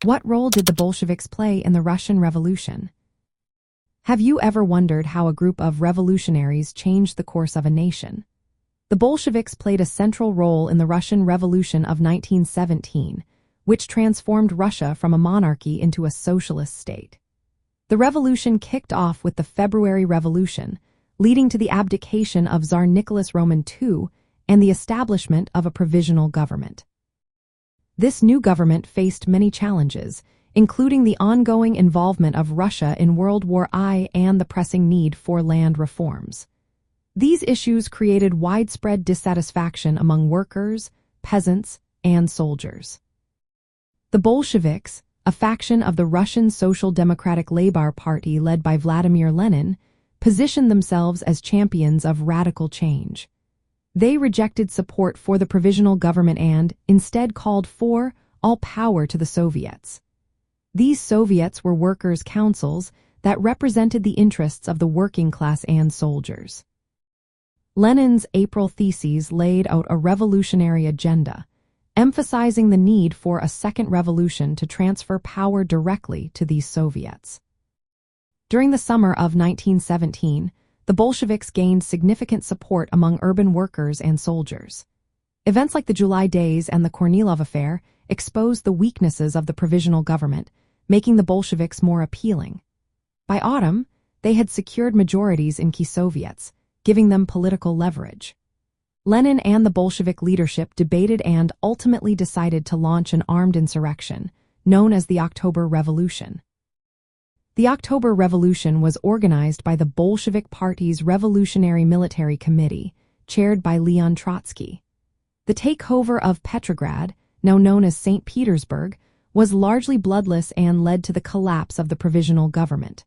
What role did the Bolsheviks play in the Russian Revolution? Have you ever wondered how a group of revolutionaries changed the course of a nation? The Bolsheviks played a central role in the Russian Revolution of 1917, which transformed Russia from a monarchy into a socialist state. The revolution kicked off with the February Revolution, leading to the abdication of Czar Nicholas II and the establishment of a provisional government. This new government faced many challenges, including the ongoing involvement of Russia in World War I and the pressing need for land reforms. These issues created widespread dissatisfaction among workers, peasants, and soldiers. The Bolsheviks, a faction of the Russian Social Democratic Labor Party led by Vladimir Lenin, positioned themselves as champions of radical change. They rejected support for the provisional government and, instead, called for all power to the Soviets. These Soviets were workers' councils that represented the interests of the working class and soldiers. Lenin's April theses laid out a revolutionary agenda, emphasizing the need for a second revolution to transfer power directly to these Soviets. During the summer of 1917, the Bolsheviks gained significant support among urban workers and soldiers. Events like the July Days and the Kornilov affair exposed the weaknesses of the provisional government, making the Bolsheviks more appealing. By autumn, they had secured majorities in key Soviets, giving them political leverage. Lenin and the Bolshevik leadership debated and ultimately decided to launch an armed insurrection, known as the October Revolution. The October Revolution was organized by the Bolshevik Party's Revolutionary Military Committee, chaired by Leon Trotsky. The takeover of Petrograd, now known as St. Petersburg, was largely bloodless and led to the collapse of the provisional government.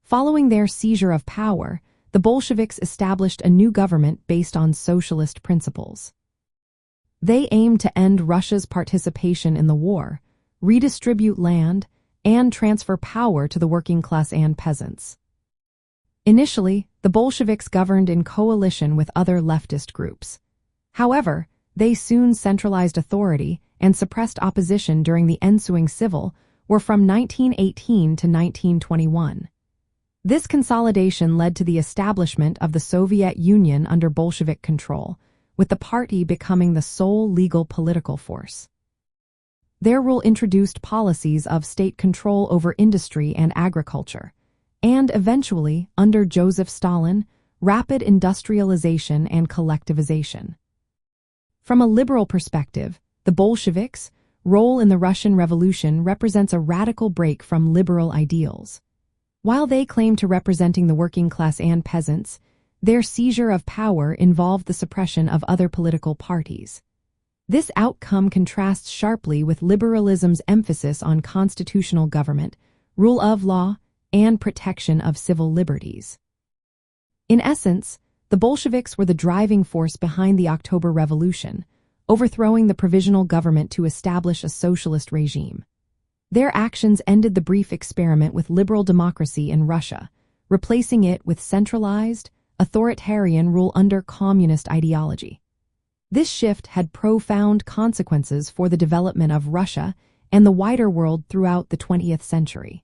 Following their seizure of power, the Bolsheviks established a new government based on socialist principles. They aimed to end Russia's participation in the war, redistribute land, and transfer power to the working class and peasants. Initially, the Bolsheviks governed in coalition with other leftist groups. However, they soon centralized authority and suppressed opposition during the ensuing civil war from 1918 to 1921. This consolidation led to the establishment of the Soviet Union under Bolshevik control, with the party becoming the sole legal political force. Their rule introduced policies of state control over industry and agriculture, and eventually, under Joseph Stalin, rapid industrialization and collectivization. From a liberal perspective, the Bolsheviks' role in the Russian Revolution represents a radical break from liberal ideals. While they claim to representing the working class and peasants, their seizure of power involved the suppression of other political parties. This outcome contrasts sharply with liberalism's emphasis on constitutional government, rule of law, and protection of civil liberties. In essence, the Bolsheviks were the driving force behind the October Revolution, overthrowing the provisional government to establish a socialist regime. Their actions ended the brief experiment with liberal democracy in Russia, replacing it with centralized, authoritarian rule under communist ideology. This shift had profound consequences for the development of Russia and the wider world throughout the 20th century.